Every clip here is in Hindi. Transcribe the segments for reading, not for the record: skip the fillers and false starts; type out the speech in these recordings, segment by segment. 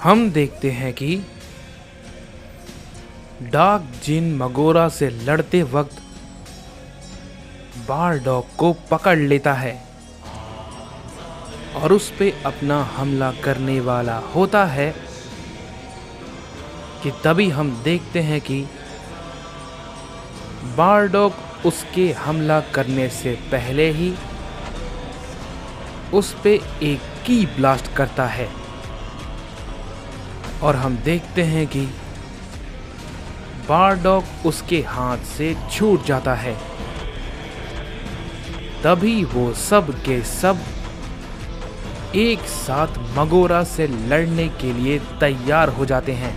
हम देखते हैं कि डार्क जिन मगोरा से लड़ते वक्त बारडॉग को पकड़ लेता है और उस पे अपना हमला करने वाला होता है कि तभी हम देखते हैं कि बारडॉग उसके हमला करने से पहले ही उस पे एक की ब्लास्ट करता है और हम देखते हैं कि बारडॉग उसके हाथ से छूट जाता है। तभी वो सब के सब एक साथ मगोरा से लड़ने के लिए तैयार हो जाते हैं।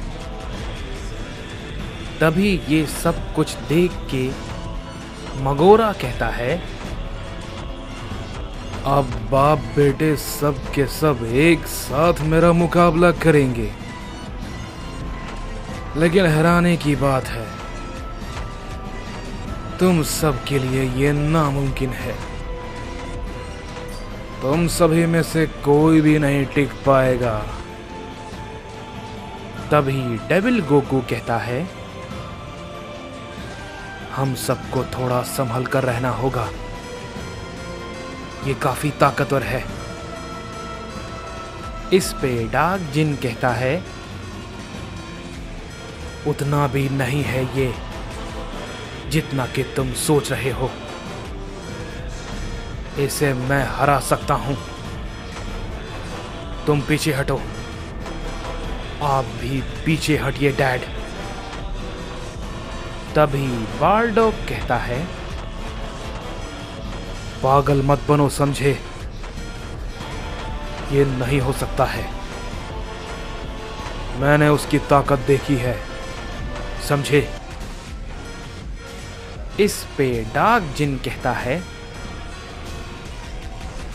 तभी ये सब कुछ देख के मगोरा कहता है, अब बाप बेटे सब के सब एक साथ मेरा मुकाबला करेंगे। लेकिन हैरानी की बात है, तुम सब के लिए ये नामुमकिन है। तुम सभी में से कोई भी नहीं टिक पाएगा। तभी डेविल गोकू कहता है, हम सबको थोड़ा संभल कर रहना होगा। ये काफी ताकतवर है। इस पे डार्क जिन कहता है, उतना भी नहीं है ये जितना कि तुम सोच रहे हो। इसे मैं हरा सकता हूं। तुम पीछे हटो। आप भी पीछे हटिए डैड। तभी बारडॉग कहता है, पागल मत बनो समझे, ये नहीं हो सकता है। मैंने उसकी ताकत देखी है, समझे। इस पे डार्क जिन कहता है,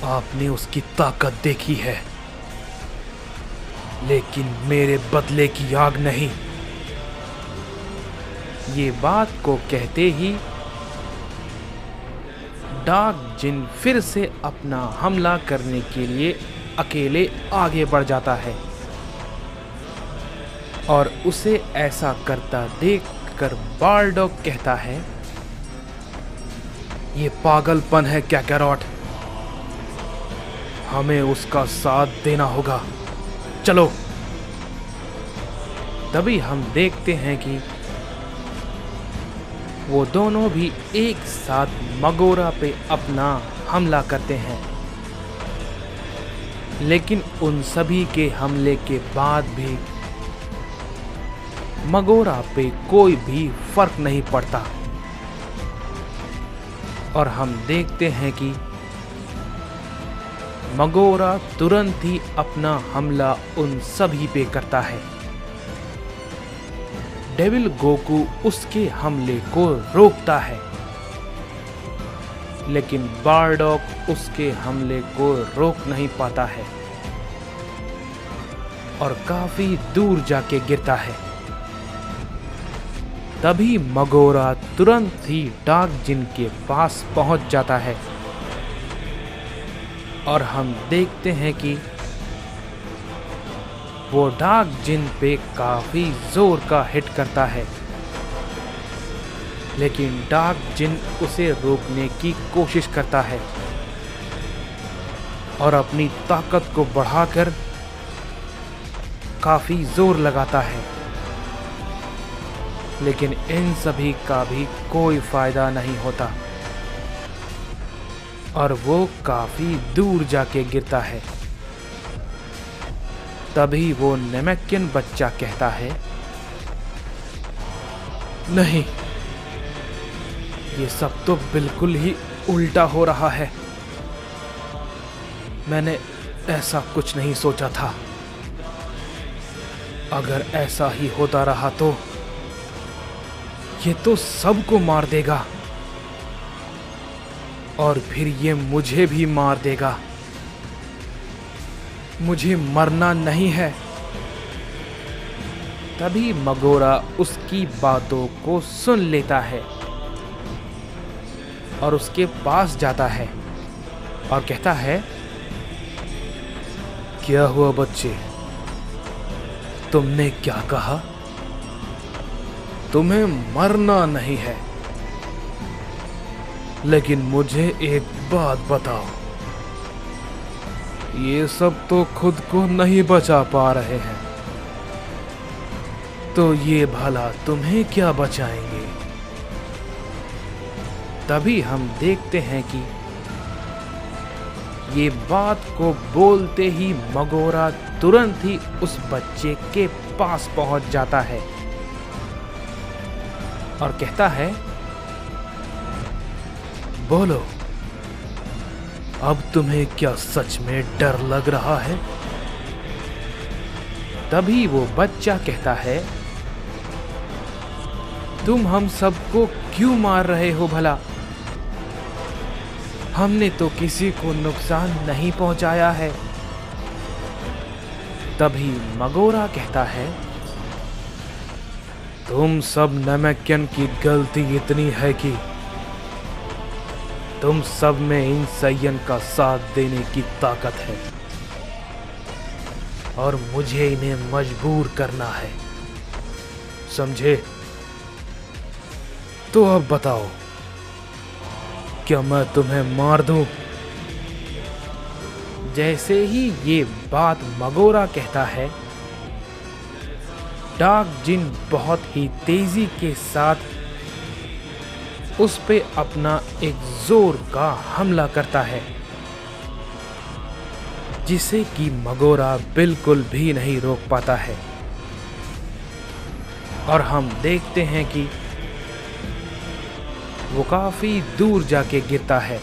आपने उसकी ताकत देखी है, लेकिन मेरे बदले की आग नहीं। ये बात को कहते ही डार्क जिन फिर से अपना हमला करने के लिए अकेले आगे बढ़ जाता है और उसे ऐसा करता देखकर बारडॉग कहता है, ये पागलपन है कैकैरॉट। हमें उसका साथ देना होगा, चलो। तभी हम देखते हैं कि वो दोनों भी एक साथ मगोरा पे अपना हमला करते हैं। लेकिन उन सभी के हमले के बाद भी मगोरा पे कोई भी फर्क नहीं पड़ता और हम देखते हैं कि मगोरा तुरंत ही अपना हमला उन सभी पे करता है। डेविल गोकू उसके हमले को रोकता है, लेकिन बारडॉग उसके हमले को रोक नहीं पाता है और काफी दूर जाके गिरता है। तभी मगोरा तुरंत ही डार्क जिन के पास पहुंच जाता है और हम देखते हैं कि वो डार्क जिन पे काफी जोर का हिट करता है, लेकिन डार्क जिन उसे रोकने की कोशिश करता है और अपनी ताकत को बढ़ाकर काफी जोर लगाता है। लेकिन इन सभी का भी कोई फायदा नहीं होता और वो काफी दूर जाके गिरता है। तभी वो नेमेकियन बच्चा कहता है, नहीं, ये सब तो बिल्कुल ही उल्टा हो रहा है। मैंने ऐसा कुछ नहीं सोचा था। अगर ऐसा ही होता रहा तो ये तो सबको मार देगा और फिर ये मुझे भी मार देगा। मुझे मरना नहीं है। तभी मगोरा उसकी बातों को सुन लेता है और उसके पास जाता है और कहता है, क्या हुआ बच्चे, तुमने क्या कहा? तुम्हें मरना नहीं है, लेकिन मुझे एक बात बताओ, ये सब तो खुद को नहीं बचा पा रहे हैं, तो ये भला तुम्हें क्या बचाएंगे? तभी हम देखते हैं कि ये बात को बोलते ही मगोरा तुरंत ही उस बच्चे के पास पहुंच जाता है और कहता है, बोलो, अब तुम्हें क्या सच में डर लग रहा है? तभी वो बच्चा कहता है, तुम हम सबको क्यों मार रहे हो भला? हमने तो किसी को नुकसान नहीं पहुंचाया है। तभी मगोरा कहता है, तुम सब नमक्यन की गलती इतनी है कि तुम सब में इन सय्यन का साथ देने की ताकत है और मुझे इन्हें मजबूर करना है, समझे? तो अब बताओ, क्या मैं तुम्हें मार दूं? जैसे ही ये बात मगोरा कहता है, डार्क जिन बहुत ही तेजी के साथ उस पे अपना एक जोर का हमला करता है, जिसे कि मगोरा बिल्कुल भी नहीं रोक पाता है। और हम देखते हैं कि वो काफी दूर जाके गिरता है।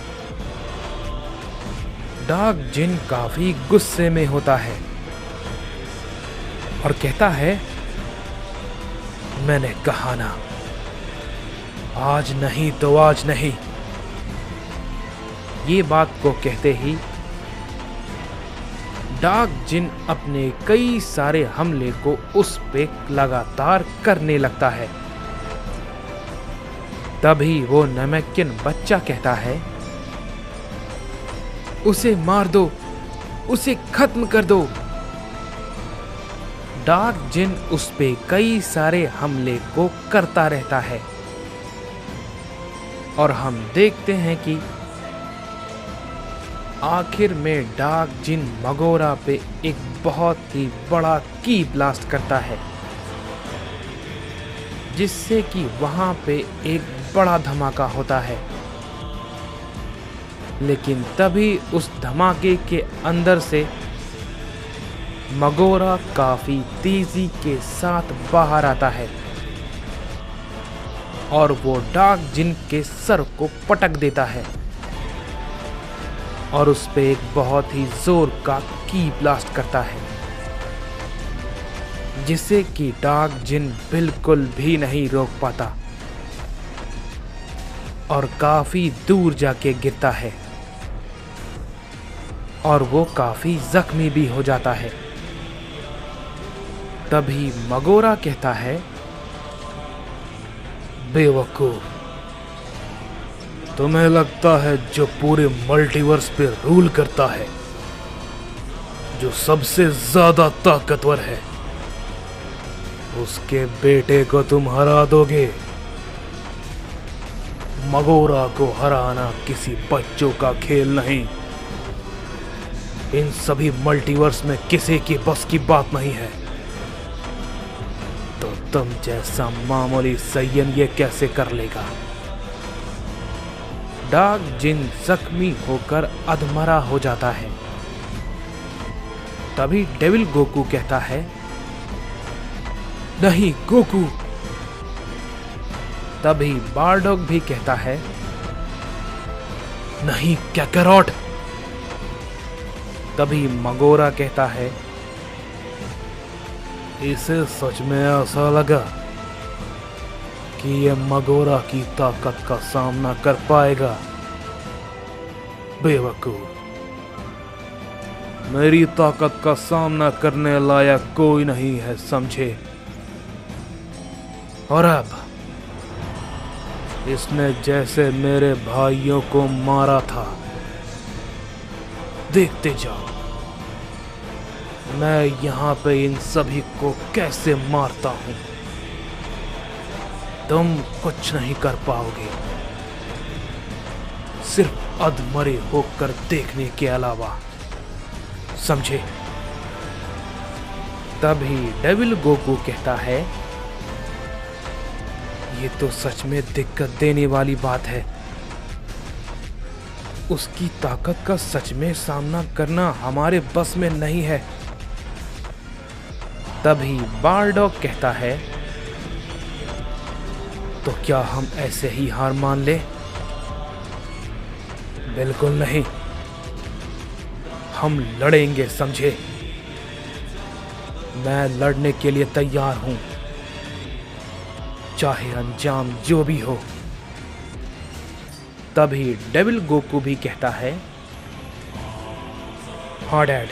डार्क जिन काफी गुस्से में होता है और कहता है, मैंने कहा ना, आज नहीं तो आज नहीं। ये बात को कहते ही डार्क जिन अपने कई सारे हमले को उस पे लगातार करने लगता है। तभी वो नमक्यन बच्चा कहता है, उसे मार दो, उसे खत्म कर दो। डार्क जिन उस पे कई सारे हमले को करता रहता है और हम देखते हैं कि आखिर में डार्क जिन मगोरा पे एक बहुत ही बड़ा की ब्लास्ट करता है, जिससे कि वहां पे एक बड़ा धमाका होता है। लेकिन तभी उस धमाके के अंदर से मगोरा काफी तेजी के साथ बाहर आता है और वो डार्क जिन के सर को पटक देता है और उस पे एक बहुत ही जोर का की ब्लास्ट करता है, जिसे कि डार्क जिन बिल्कुल भी नहीं रोक पाता और काफी दूर जाके गिरता है और वो काफी जख्मी भी हो जाता है। तभी मगोरा कहता है, बेवकूफ, तुम्हें लगता है जो पूरे मल्टीवर्स पे रूल करता है, जो सबसे ज्यादा ताकतवर है, उसके बेटे को तुम हरा दोगे? मगोरा को हराना किसी बच्चों का खेल नहीं। इन सभी मल्टीवर्स में किसी की बस की बात नहीं है। तो तुम जैसा मामूली सय्यन ये कैसे कर लेगा? डार्क जिन जख्मी होकर अधमरा हो जाता है। तभी डेविल गोकू कहता है, नहीं गोकू। तभी बारडॉग भी कहता है, नहीं कैकैरॉट। तभी मगोरा कहता है, इसे सच में ऐसा लगा कि ये मगोरा की ताकत का सामना कर पाएगा? बेवकूफ, मेरी ताकत का सामना करने लायक कोई नहीं है, समझे? और अब इसने जैसे मेरे भाइयों को मारा था, देखते जाओ मैं यहाँ पे इन सभी को कैसे मारता हूँ। तुम कुछ नहीं कर पाओगे, सिर्फ अधमरे होकर देखने के अलावा, समझे? तभी डेविल गोकू कहता है, ये तो सच में दिक्कत देने वाली बात है। उसकी ताकत का सच में सामना करना हमारे बस में नहीं है। तभी बारडॉग कहता है, तो क्या हम ऐसे ही हार मान ले? बिल्कुल नहीं, हम लड़ेंगे, समझे? मैं लड़ने के लिए तैयार हूं, चाहे अंजाम जो भी हो। तभी डेविल गोकू भी कहता है, हाँ डैड,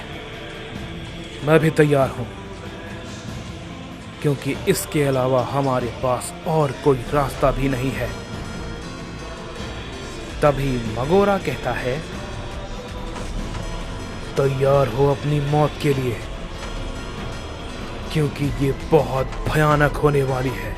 मैं भी तैयार हूं, क्योंकि इसके अलावा हमारे पास और कोई रास्ता भी नहीं है। तभी मगोरा कहता है, तैयार हो अपनी मौत के लिए, क्योंकि ये बहुत भयानक होने वाली है।